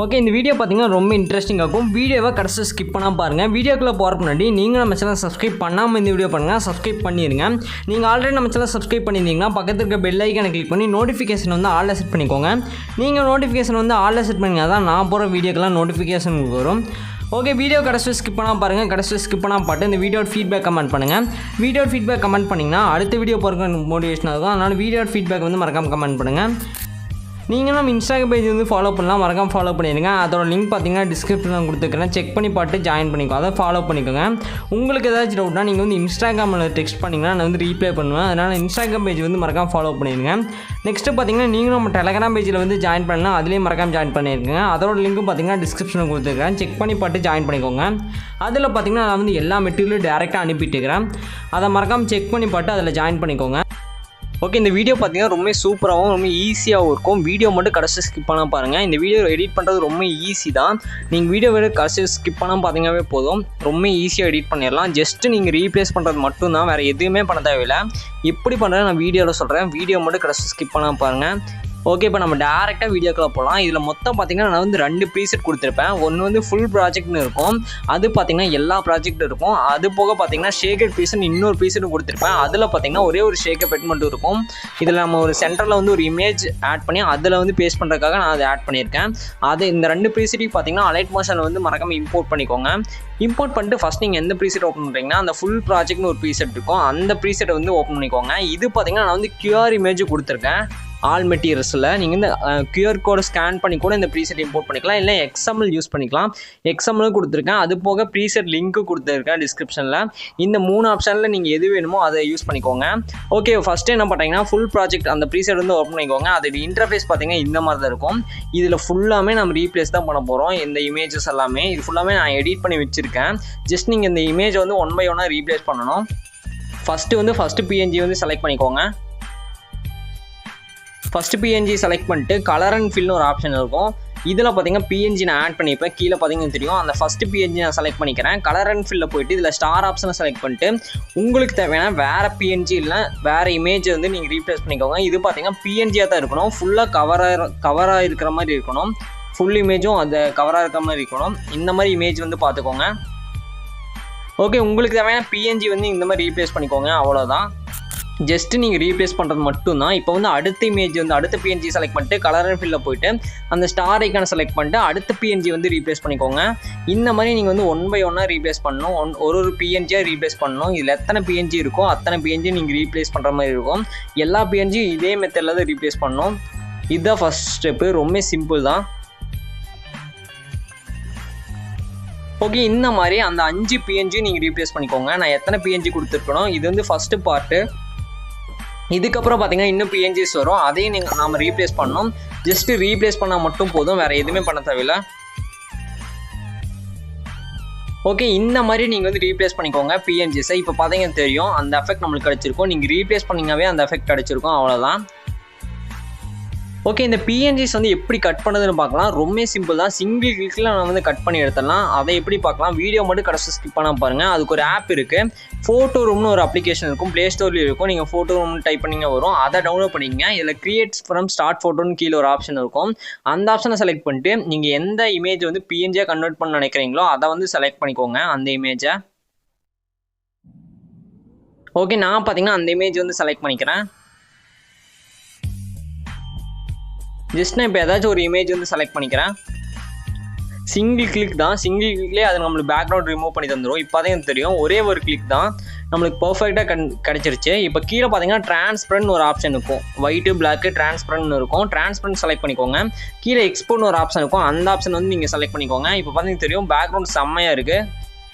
Okay, இந்த video பார்த்தீங்கன்னா ரொம்ப இன்ட்ரெஸ்டிங்காக இருக்கும். வீடியோவை கடைசி ஸ்கிப் பண்ணால் பாருங்கள். வீடியோக்குள்ளே போகிறக்கு முன்னாடி நீங்கள் நம்ம சேனல் சப்ஸ்கிரைப் பண்ணாமல் இந்த வீடியோ பண்ணுங்கள், சப்ஸ்கிரைப் பண்ணிடுங்க. நீங்கள் ஆல்ரெடி நம்ம சேனல் சப்ஸ்கிரைப் பண்ணியிருந்தீங்கன்னா பக்கத்தில் இருக்க பெல் ஐக்கானை கிளிக் பண்ணி நோட்டிஃபிகேஷன் வந்து ஆலில் செட் பண்ணிக்கோங்க. நீங்கள் நோட்டிஃபிகேஷன் வந்து ஆலில் செட் பண்ணிங்கன்னா தான் நான் போகிற வீடியோக்கெல்லாம் நோட்டிஃபிகேஷன் வரும். ஓகே, வீடியோ கடைசி ஸ்கிப் பண்ணால் பாருங்கள். கடைசி ஸ்கிப் பண்ணால் பாட்டு இந்த வீடியோட ஃபீட்பேக் கமெண்ட் பண்ணுங்கள். வீடியோட ஃபீட்பேக் கமெண்ட் பண்ணிங்கன்னா அடுத்த வீடியோ போகிறக்கு மோட்டிவேஷனாக இருக்கும். அதனால் வீடியோட ஃபீட்பேக் வந்து மறக்காமல் கமெண்ட் பண்ணுங்கள். நீங்கள் நம்ம இன்ஸ்டாகிராம் பேஜ் வந்து ஃபாலோ பண்ணலாம், மறக்காமல் ஃபாலோ பண்ணிடுங்க. அதோட லிங்க் பார்த்தீங்கன்னா டிஸ்கிரிப்ஷனில் கொடுத்துருக்கேன், செக் பண்ணி பார்த்து ஜாயின் பண்ணிக்கோ, அதை ஃபாலோ பண்ணிக்கோங்க. உங்களுக்கு ஏதாச்சும் டவுட்னா நீங்கள் வந்து இன்ஸ்டாகிராமில் டெக்ஸ்ட் பண்ணிங்கன்னா நான் வந்து ரீப்ளை பண்ணுவேன். அதனால் இன்ஸ்டாகிராம் பேஜ் வந்து மறக்காமல் ஃபாலோ பண்ணிடுங்க. நெக்ஸ்ட்டு பார்த்தீங்கன்னா நீங்களும் நம்ம டெலகிராம் பேஜில் வந்து ஜாயின் பண்ணலாம், அதுலேயும் மறக்காமல் ஜாயின் பண்ணியிருக்கேங்க. அதோட லிங்க்கும் பார்த்தீங்கன்னா டிஸ்கிரிப்ஷனில் கொடுத்துருக்கேன், செக் பண்ணி பார்த்து ஜாயின் பண்ணிக்கோங்க. அதில் பார்த்தீங்கன்னா நான் வந்து எல்லா மெட்டீரியலும் டேரெக்டாக அனுப்பிட்டுருக்கிறேன், அதை மறக்காமல் செக் பண்ணி பார்த்து அதில் ஜாயின் பண்ணிக்கோங்க. ஓகே, இந்த வீடியோ பார்த்தீங்கன்னா ரொம்ப சூப்பராகவும் ரொம்ப ஈஸியாகவும் இருக்கும். வீடியோ மட்டும் கடைசி ஸ்கிப் பண்ணால் பாருங்கள். இந்த வீடியோ எடிட் பண்ணுறது ரொம்ப ஈஸி தான். நீங்கள் வீடியோ விட கடைசி ஸ்கிப் பண்ணால் பார்த்தீங்கன்னாவே போதும், ரொம்ப ஈஸியாக எடிட் பண்ணிடலாம். ஜஸ்ட்டு நீங்கள் ரீப்ளேஸ் பண்ணுறது மட்டும்தான், வேறு எதுவுமே பண்ண தேவையில்லை. எப்படி பண்ணுறது நான் வீடியோவில் சொல்கிறேன், வீடியோ மட்டும் கடைசி ஸ்கிப் பண்ணால் பாருங்கள். ஓகே, இப்போ நம்ம டேரெக்டாக வீடியோக்குள்ளே போகலாம். இதில் மொத்தம் பார்த்திங்கன்னா நான் வந்து 2 ப்ரீசெட் கொடுத்துருப்பேன். ஒன்று வந்து ஃபுல் ப்ராஜெக்ட்னு இருக்கும், அது பார்த்திங்கன்னா எல்லா ப்ராஜெக்ட்டும் இருக்கும். அது போக பார்த்திங்கன்னா ஷேக்கட் ப்ரீசெட் இன்னொரு ப்ரீசெட்டும் கொடுத்துருப்பேன். அதில் பார்த்திங்கன்னா ஒரே ஒரு ஷேக்கப் பெட் மட்டும் இருக்கும். இதில் நம்ம ஒரு சென்டரில் வந்து ஒரு இமேஜ் ஆட் பண்ணி அதில் வந்து பேஸ்ட் பண்ணுறதுக்காக நான் அதை ஆட் பண்ணியிருக்கேன். அது இந்த 2 ப்ரீசெட்டையும் பார்த்திங்கன்னா அலைட் மோஷனில் வந்து மறக்காமல் இம்போர்ட் பண்ணிக்கோங்க. இம்போர்ட் பண்ணிட்டு ஃபஸ்ட் நீங்கள் எந்த ப்ரீசெட் ஓப்பன் பண்ணுறீங்கன்னா அந்த ஃபுல் ப்ராஜெக்ட்னு ஒரு ப்ரீசெட் இருக்கும், அந்த ப்ரீசெட்டை வந்து ஓப்பன் பண்ணிக்கோங்க. இது பார்த்திங்கன்னா நான் வந்து QR இமேஜ் கொடுத்துருக்கேன். ஆல் மெட்டீரியல்ஸில் நீங்கள் இந்த QR கோடை ஸ்கேன் பண்ணி கூட இந்த ப்ரீசெட் இம்போர்ட் பண்ணிக்கலாம், இல்லை XML யூஸ் பண்ணிக்கலாம். XML கொடுத்துருக்கேன், அது போக ப்ரீசெட் லிங்க்கு கொடுத்துருக்கேன் டிஸ்கிரிப்ஷனில். இந்த 3 ஆப்ஷனில் நீங்கள் எது வேணுமோ அதை யூஸ் பண்ணிக்கோங்க. ஓகே, ஃபஸ்ட்டு என்ன பண்ணுறீங்கன்னா ஃபுல் ப்ராஜெக்ட் அந்த ப்ரீசெட் வந்து ஓப்பன் பண்ணிக்கோங்க. அதோட இன்டர்ஃபேஸ் பார்த்தீங்கன்னா இந்த மாதிரி தான் இருக்கும். இதில் ஃபுல்லாமே நம்ம ரீப்ளேஸ் தான் பண்ண போகிறோம். இந்த இமேஜஸ் எல்லாமே இது ஃபுல்லாமே நான் எடிட் பண்ணி வச்சுருக்கேன். ஜஸ்ட் நீங்கள் இந்த இமேஜ் வந்து 1 by 1 ரீப்ளேஸ் பண்ணணும். ஃபஸ்ட்டு PNG வந்து செலக்ட் பண்ணிக்கோங்க. ஃபஸ்ட்டு PNG செலக்ட் பண்ணிட்டு கலர் அண்ட் ஃபில்னு ஒரு ஆப்ஷன் இருக்கும். இதில் பார்த்தீங்கன்னா PNG நான் ஆட் பண்ணிப்பேன், கீழே பார்த்தீங்கன்னா தெரியும். அந்த ஃபஸ்ட்டு PNG நான் செலக்ட் பண்ணிக்கிறேன். கலர் அண்ட் ஃபில்லில் போய்ட்டு இதில் ஸ்டார் ஆப்ஷனை செலக்ட் பண்ணிட்டு உங்களுக்கு தேவையான வேறு PNG இல்லை வேறு இமேஜ் வந்து நீங்கள் ரீப்ளேஸ் பண்ணிக்கோங்க. இது பார்த்தீங்கன்னா PNGயாக தான் இருக்கணும், ஃபுல்லாக கவராக இருக்கிற மாதிரி இருக்கணும். ஃபுல் இமேஜும் அதை கவராக இருக்கிற மாதிரி இருக்கணும். இந்த மாதிரி இமேஜ் வந்து பார்த்துக்கோங்க. ஓகே, உங்களுக்கு தேவையான PNG வந்து இந்த மாதிரி ரீப்ளேஸ் பண்ணிக்கோங்க, அவ்வளோதான். ஜஸ்ட்டு நீங்கள் ரீப்ளேஸ் பண்ணுறது மட்டும்தான். இப்போ வந்து அடுத்த இமேஜ் வந்து அடுத்த PNG செலக்ட் பண்ணிட்டு கலர் அண்ட் ஃபில்லில் போய்ட்டு அந்த ஸ்டார் ஐக்கானை செலக்ட் பண்ணிட்டு அடுத்த PNG வந்து ரீப்ளேஸ் பண்ணிக்கோங்க. இந்த மாதிரி நீங்கள் வந்து 1 by 1 ரீப்ளேஸ் பண்ணணும், ஒரு PNGயாக ரீப்ளேஸ் பண்ணணும். இதில் எத்தனை PNG இருக்கோ அத்தனை PNG நீங்கள் ரீப்ளேஸ் பண்ணுற மாதிரி இருக்கும். எல்லா PNG இதே மெத்தடில் தான் ரீப்ளேஸ் பண்ணணும். இதுதான் ஃபஸ்ட் ஸ்டெப்பு, ரொம்ப சிம்பிள் தான். ஓகே, இந்த மாதிரி அந்த 5 PNG நீங்கள் ரீப்ளேஸ் பண்ணிக்கோங்க. நான் எத்தனை PNG கொடுத்துருக்கணும், இது வந்து ஃபஸ்ட்டு பார்ட்டு. இதுக்கப்புறம் பார்த்தீங்கன்னா இன்னும் PNGs வரும், அதையும் நாம் ரீப்ளேஸ் பண்ணணும். ஜஸ்ட்டு ரீப்ளேஸ் பண்ணால் மட்டும் போதும், வேறு எதுவுமே பண்ண தேவையில்லை. ஓகே, இந்த மாதிரி நீங்கள் வந்து ரீப்ளேஸ் பண்ணிக்கோங்க PNGஸை. இப்போ பார்த்தீங்கன்னா தெரியும் அந்த எஃபெக்ட் நம்மளுக்கு கிடச்சிருக்கும். நீங்கள் ரீப்ளேஸ் பண்ணிங்கனாவே அந்த எஃபெக்ட் கிடச்சிருக்கும், அவ்வளோதான். ஓகே, இந்த PNGs வந்து எப்படி கட் பண்ணுறதுன்னு பார்க்கலாம். ரொம்ப சிம்பிள் தான், சிங்கிள் கிளிக்கில் நான் வந்து கட் பண்ணி எடுத்துடலாம். அதை எப்படி பார்க்கலாம், வீடியோ மட்டும் கடைசி ஸ்கிப் பண்ணால் பாருங்கள். அதுக்கு ஒரு ஆப் இருக்குது, ஃபோட்டோ ரூம்னு ஒரு அப்ளிகேஷன் இருக்கும், ப்ளே ஸ்டோர்லேயும் இருக்கும். நீங்கள் ஃபோட்டோ ரூம்னு டைப் பண்ணிங்க வரும், அதை டவுன்லோட் பண்ணிக்கங்க. இதில் கிரியேட் ஃப்ரம் ஸ்டார்ட் ஃபோட்டோன்னு கீழே ஒரு ஆப்ஷன் இருக்கும். அந்த ஆப்ஷனை செலக்ட் பண்ணிட்டு நீங்கள் எந்த இமேஜ் வந்து PNGயாக கன்வெர்ட் பண்ண நினைக்கிறீங்களோ அதை வந்து செலக்ட் பண்ணிக்கோங்க, அந்த இமேஜை. ஓகே, நான் பார்த்தீங்கன்னா அந்த இமேஜ் வந்து செலக்ட் பண்ணிக்கிறேன். ஜஸ்ட் நான் இப்போ ஏதாச்சும் ஒரு இமேஜ் வந்து செலக்ட் பண்ணிக்கிறேன். சிங்கிள் கிளிக் தான், சிங்கிள் கிளிக்லேயே அது நம்மளுக்கு பேக்ரவுண்ட் ரிமூவ் பண்ணி தந்துடும். இப்போ தான் எனக்கு தெரியும், ஒரே ஒரு கிளிக் தான் நம்மளுக்கு பர்ஃபெக்டாக கிடச்சிருச்சு. இப்போ கீழே பார்த்தீங்கன்னா டிரான்ஸ்பரண்ட் ஒரு ஆப்ஷன் இருக்கும், ஒயிட்டு பிளாக்கு டிரான்ஸ்பரண்ட் இருக்கும். டிரான்ஸ்பரண்ட் செலக்ட் பண்ணிக்கோங்க. கீழே எக்ஸ்போர்ட்னு ஒரு ஆப்ஷன் இருக்கும், அந்த ஆப்ஷன் வந்து நீங்கள் செலக்ட் பண்ணிக்கோங்க. இப்போ பார்த்தீங்கன்னா தெரியும் பேக்ரவுண்ட் செம்மையாக இருக்குது,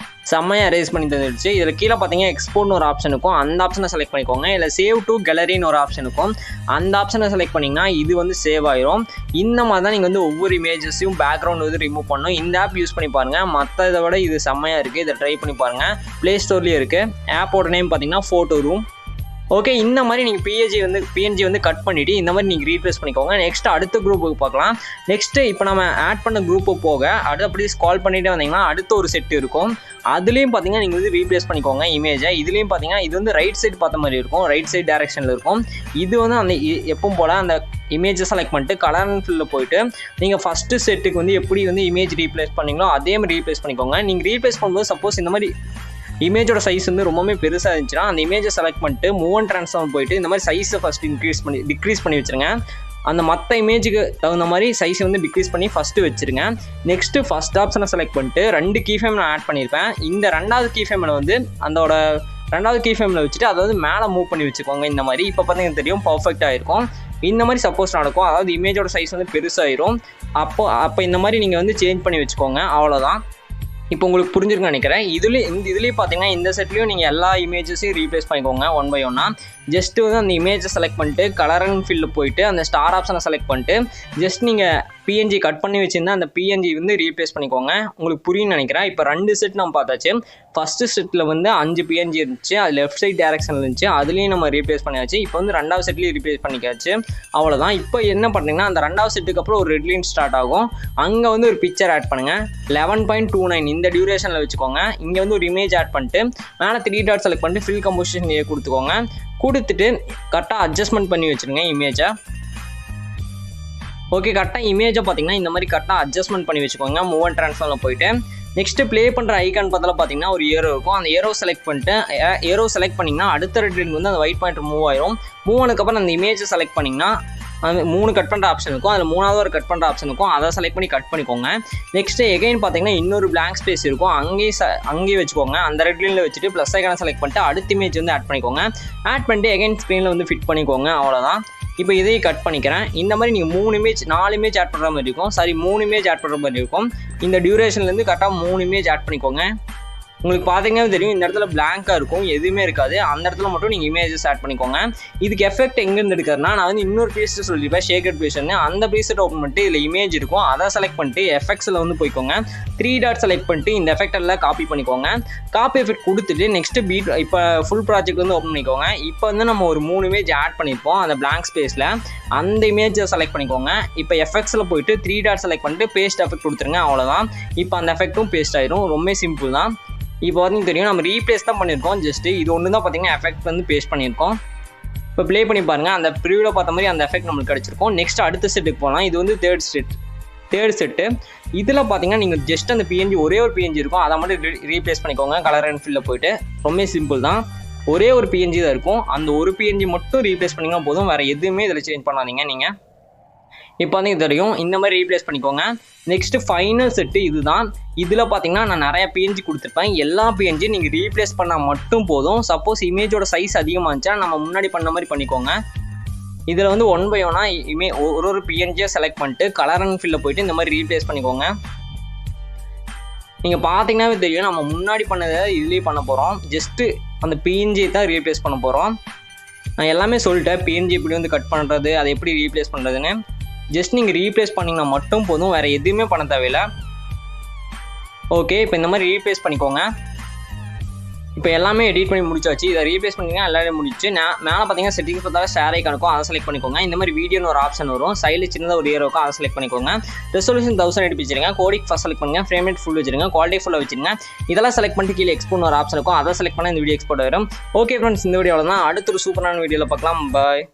செம்மையாக அரேஞ்ச் பண்ணி தந்துடுச்சு. இதில் கீழே பார்த்தீங்கன்னா எக்ஸ்போர்ட்னு ஒரு ஆப்ஷன் இருக்கும், அந்த ஆப்ஷனை செலக்ட் பண்ணிக்கோங்க. இல்லை சேவ் டு கேலரின்னு ஒரு ஆப்ஷன் இருக்கும், அந்த ஆப்ஷனை செலக்ட் பண்ணிங்கன்னா இது வந்து சேவ் ஆயிரும். இந்த மாதிரி தான் நீங்கள் வந்து ஒவ்வொரு இமேஜஸையும் பேக்ரவுண்ட் வந்து ரிமூவ் பண்ணணும். இந்த ஆப் யூஸ் பண்ணி பாருங்கள், மற்ற இதை விட இது செம்மையாக இருக்குது, இதை ட்ரை பண்ணி பாருங்கள். ப்ளே ஸ்டோர்லேயே இருக்குது. ஆப்போட நேம் பார்த்தீங்கன்னா ஃபோட்டோ ரூம். ஓகே, இந்த மாதிரி நீங்கள் பிஎன்ஜி வந்து கட் பண்ணிவிட்டு இந்த மாதிரி நீங்கள் ரீப்ளேஸ் பண்ணிக்கோங்க. நெக்ஸ்ட் அடுத்த குரூப்புக்கு பார்க்கலாம். நெக்ஸ்ட்டு இப்போ நம்ம ஆட் பண்ண குரூப்பு போக அடுத்து அப்படியே ஸ்கால் பண்ணிகிட்டே வந்தீங்கன்னா அடுத்த ஒரு செட் இருக்கும். அதுலேயும் பார்த்தீங்கன்னா நீங்கள் வந்து ரீப்ளேஸ் பண்ணிக்கோங்க இமேஜை. இதுலேயும் பார்த்தீங்கன்னா இது வந்து ரைட் சைடு பார்த்த மாதிரி இருக்கும், ரைட் சைடு டேரெக்ஷனில் இருக்கும். இது வந்து அந்த எப்பவும் போல் அந்த இமேஜை செலக்ட் பண்ணிட்டு கலர் அண்ட் ஃபில்லில் போயிட்டு நீங்கள் ஃபஸ்ட்டு செட்டுக்கு வந்து எப்படி வந்து இமேஜ் ரீப்ளேஸ் பண்ணிங்களோ அதே மாதிரி ரீப்ளேஸ் பண்ணிக்கோங்க. நீங்கள் ரீப்ளேஸ் பண்ணும்போது சப்போஸ் இந்த மாதிரி இமேஜோட சைஸ் வந்து ரொம்பவே பெருசாக இருந்துச்சுன்னா அந்த இமேஜை செலக்ட் பண்ணிட்டு மூவ் அண்ட் ட்ரான்ஸ்ஃபார்ம் போயிட்டு இந்த மாதிரி சைஸை ஃபஸ்ட்டு டிக்ரீஸ் பண்ணி வச்சுருங்க. அந்த மற்ற இமேஜுக்கு தகுந்த மாதிரி சைஸை வந்து டிக்ரீஸ் பண்ணி ஃபஸ்ட்டு வச்சுருங்க. நெக்ஸ்ட்டு ஃபஸ்ட் ஆப்ஷனை செலக்ட் பண்ணிட்டு 2 கீ ஃப்ரேம் நான் ஆட் பண்ணியிருப்பேன். இந்த 2வது கீ ஃப்ரேமில் வந்து அதோட 2வது கீ ஃப்ரேமில் வச்சுட்டு அதாவது மேலே மூவ் பண்ணி வச்சுக்கோங்க. இந்த மாதிரி இப்போ பார்த்தீங்கன்னா தெரியும் பர்ஃபெக்டாக இருக்கும். இந்த மாதிரி சப்போஸ் நடக்கும், அதாவது இமேஜோட சைஸ் வந்து பெருசாகிடும். அப்போ இந்த மாதிரி நீங்கள் வந்து சேஞ்ச் பண்ணி வச்சுக்கோங்க. அவ்வளோதான். இப்போ உங்களுக்கு புரிஞ்சிருக்குன்னு நினைக்கிறேன். இதுலேயே பார்த்தீங்கன்னா இந்த செட்லேயும் நீங்கள் எல்லா இமேஜஸையும் ரீப்ளேஸ் பண்ணிக்கோங்க 1 by 1. ஜஸ்ட்டு வந்து அந்த இமேஜை செலக்ட் பண்ணிட்டு கலர் அண்ட் ஃபில்லில் போயிட்டு அந்த ஸ்டார் ஆப்ஷனை செலக்ட் பண்ணிட்டு ஜஸ்ட் நீங்கள் பிஎன்ஜி கட் பண்ணி வச்சுருந்தா அந்த பிஎன்ஜி வந்து ரீப்ளேஸ் பண்ணிக்கோங்க. உங்களுக்கு புரியும்னு நினைக்கிறேன். இப்போ 2 செட் நம்ம பார்த்தாச்சு. ஃபஸ்ட்டு செட்டில் வந்து 5 பிஎன்ஜி இருந்துச்சு, அது லெஃப்ட் சைட் டேரக்ஷனில் இருந்துச்சு, அதுலேயும் நம்ம ரீப்ளேஸ் பண்ணியாச்சு. இப்போ வந்து 2வது செட்லேயும் ரீப்ளேஸ் பண்ணிக்காச்சு. அவ்வளோதான். இப்போ என்ன பண்ணுறீங்கன்னா அந்த 2வது செட்டுக்கு அப்புறம் ஒரு ரெட் லைன் ஸ்டார்ட் ஆகும். அங்கே வந்து ஒரு பிக்சர் ஆட் பண்ணுங்கள். 11.29 இந்த டியூரேஷனில் வச்சுக்கோங்க. இங்கே வந்து ஒரு இமேஜ் ஆட் பண்ணிட்டு மேலே 3 டாட் செலக்ட் பண்ணிட்டு ஃபில் கம்போசிஷன் கொடுத்துக்கோங்க. கொடுத்துட்டு கரெக்டாக அட்ஜஸ்ட்மெண்ட் பண்ணி வச்சுருங்க இமேஜை. ஓகே, கரெக்டாக இமேஜை பார்த்தீங்கன்னா இந்த மாதிரி கரெக்டாக அட்ஜஸ்ட்மெண்ட் பண்ணி வச்சுக்கோங்க. மூவ் அண்ட் ட்ரான்ஸ்ஃபார்மில் போயிட்டு நெக்ஸ்ட்டு ப்ளே பண்ணுற ஐக்கான் பார்த்தாலும் பார்த்தீங்கன்னா ஒரு ஏரோ இருக்கும். அந்த ஏரோ செலக்ட் பண்ணிங்கன்னா அடுத்த ரெட் லைன் வந்து அந்த ஒயிட் பாயிண்டர் மூவ் ஆயிரும். மூவ் ஆனதுக்கப்புறம் அந்த இமேஜை செலக்ட் பண்ணிங்கன்னா அது 3 கட் பண்ணுற ஆப்ஷன் இருக்கும். அதில் 3வது ஒரு கட் பண்ணுற ஆப்ஷன் இருக்கும். அதை செலக்ட் பண்ணி கட் பண்ணிக்கோங்க. நெக்ஸ்ட்டு எகைன் பார்த்தீங்கன்னா இன்னொரு பிளாங்க் ஸ்பேஸ் இருக்கும். அங்கேயே வச்சுக்கோங்க. அந்த ரெட் லைனில் வச்சுட்டு ப்ளஸ் ஐக்கானை செலக்ட் பண்ணிட்டு அடுத்த இமேஜ் வந்து ஆட் பண்ணிக்கோங்க. ஆட் பண்ணிட்டு எகைன் ஸ்க்ரீனில் வந்து ஃபிட் பண்ணிக்கோங்க. அவ்வளோதான். இப்போ இதையும் கட் பண்ணிக்கிறேன். இந்த மாதிரி நீங்கள் 4 இமேஜ் ஆட் பண்ணுற மாதிரி இருக்கும். 3 இமேஜ் ஆட் பண்ணுற மாதிரி இருக்கும். இந்த டியூரேஷன்லேருந்து கரெக்டாக 3 இமேஜ் ஆட் பண்ணிக்கோங்க. உங்களுக்கு பார்த்தீங்கன்னா தெரியும் இந்த இடத்துல பிளாங்காக இருக்கும், எதுவுமே இருக்காது. அந்த இடத்துல மட்டும் நீங்கள் இமேஜஸ் ஆட் பண்ணிக்கோங்க. இதுக்கு எஃபெக்ட் எங்கேருந்து எடுக்கிறதுனா நான் வந்து இன்னொரு ப்ரீசெட் சொல்லியிருப்பேன், ஷேக்கட் ப்ரீசெட்னு. அந்த ப்ரீசெட் ஓப்பன் பண்ணிட்டு இதில் இமேஜ் இருக்கும், அதை செலக்ட் பண்ணிட்டு எஃபெக்ட்ஸில் வந்து போய்க்கோங்க. 3 டாட் செலக்ட் பண்ணிட்டு இந்த எஃபெக்ட் எல்லாம் காப்பி பண்ணிக்கோங்க. காப்பி எஃபெக்ட் கொடுத்துட்டு நெக்ஸ்ட்டு இப்போ ஃபுல் ப்ராஜெக்ட் வந்து ஓப்பன் பண்ணிக்கோங்க. இப்போ வந்து நம்ம ஒரு 3 இமேஜ் ஆட் பண்ணியிருப்போம் அந்த பிளாங்க் ஸ்பேஸில். அந்த இமேஜை செலக்ட் பண்ணிக்கோங்க. இப்போ எஃபெக்ட்ஸில் போயிட்டு 3 டாட் செலக்ட் பண்ணிட்டு பேஸ்ட் எஃபெக்ட் கொடுத்துருங்க. அவ்வளோதான். இப்போ அந்த எஃபெக்ட்டும் பேஸ்ட் ஆயிரும். ரொம்ப சிம்பிள் தான். இப்போ பார்த்தீங்கன்னா தெரியும் நம்ம ரீப்ளேஸ் தான் பண்ணியிருக்கோம். ஜஸ்ட்டு இது ஒன்று தான் பார்த்தீங்கன்னா எஃபெக்ட் வந்து பேஸ்ட் பண்ணியிருக்கோம். இப்போ ப்ளே பண்ணி பாருங்கள். அந்த ப்ரிவியூவில் பார்த்த மாதிரி அந்த எஃபெக்ட் நம்மளுக்கு கிடச்சிருக்கும். நெக்ஸ்ட் அடுத்த செட்டுக்கு போகலாம். இது வந்து தேர்ட் செட்டு. இதில் பார்த்தீங்கன்னா நீங்கள் ஜஸ்ட் அந்த பிஎன்ஜி ஒரே ஒரு பிஎன்ஜி இருக்கும், அதை மட்டும் ரீப்ளேஸ் பண்ணிக்கோங்க. கலர் அண்ட் ஃபில்லில் போயிட்டு ரொம்ப சிம்பிள் தான். ஒரே ஒரு பிஎன்ஜி தான் இருக்கும். அந்த ஒரு பிஎன்ஜி மட்டும் ரீப்ளேஸ் பண்ணிங்கன்னா போதும். வேறு எதுவுமே இதில் சேஞ்ச் பண்ணாதீங்க நீங்கள். இப்போ வந்து தெரியும் இந்த மாதிரி ரீப்ளேஸ் பண்ணிக்கோங்க. நெக்ஸ்ட்டு ஃபைனல் செட்டு இதுதான். இதில் பார்த்தீங்கன்னா நான் நிறையா பிஎன்ஜி கொடுத்துருப்பேன். எல்லா பிஎன்ஜி நீங்கள் ரீப்ளேஸ் பண்ணால் மட்டும் போதும். சப்போஸ் இமேஜோட சைஸ் அதிகமாக இருந்துச்சுன்னா நம்ம முன்னாடி பண்ண மாதிரி பண்ணிக்கோங்க. இதில் வந்து 1 by 1 ஒரு பிஎன்ஜியை செலக்ட் பண்ணிட்டு கலர் அண்ட் ஃபில்லில் போயிட்டு இந்த மாதிரி ரீப்ளேஸ் பண்ணிக்கோங்க. நீங்கள் பார்த்தீங்கன்னாவே தெரியும் நம்ம முன்னாடி பண்ணதை இதுலேயே பண்ண போகிறோம். ஜஸ்ட்டு அந்த பிஎன்ஜியை தான் ரீப்ளேஸ் பண்ண போகிறோம். நான் எல்லாமே சொல்லிட்டேன், பிஎன்ஜி எப்படி வந்து கட் பண்ணுறது, அதை எப்படி ரீப்ளேஸ் பண்ணுறதுன்னு. ஜஸ்ட் நீங்கள் ரீப்ளேஸ் பண்ணிங்கன்னா மட்டும் போதும், வேறு எதுவுமே பண்ண தேவையில்லை. ஓகே, இப்போ இந்த மாதிரி ரீப்ளேஸ் பண்ணிக்கோங்க. இப்போ எல்லாமே எடிட் பண்ணி முடிச்சாச்சு. இதை ரீப்ளேஸ் பண்ணிங்கன்னா எல்லாமே முடிச்சு. மேலே பார்த்தீங்கன்னா செட்டிங்ஸ் பார்த்தாலும் ஷேர் ஐக்கான் இருக்கும், அதை செலக்ட் பண்ணிக்கோங்க. இந்த மாதிரி வீடியோன்னு ஒரு ஆப்ஷன் வரும், சைடில் சின்னதாக ஒரு ஏரோ இருக்கும், அதை செலக்ட் பண்ணிக்கோங்க. ரெசல்யூஷன் 1000 எடுத்து வச்சுருங்க. கோடிக் ஃபஸ்ட் செலக்ட் பண்ணுங்கள். ஃப்ரேம் ரேட் ஃபுல் வச்சுருங்க. குவாலிட்டி ஃபுல்லாக வச்சுருங்க. இதெல்லாம் செலக்ட் பண்ணிட்டு கீழே எக்ஸ்போர்ட் ஒரு ஆப்ஷன் இருக்கும், அதை செலக்ட் பண்ணால் இந்த வீடியோ எக்ஸ்போர்ட் வரும். ஓகே ஃப்ரெண்ட்ஸ், இந்த வீடியோவில் தான் அடுத்த ஒரு சூப்பரான வீடியோவில் பார்க்கலாம். பாய்.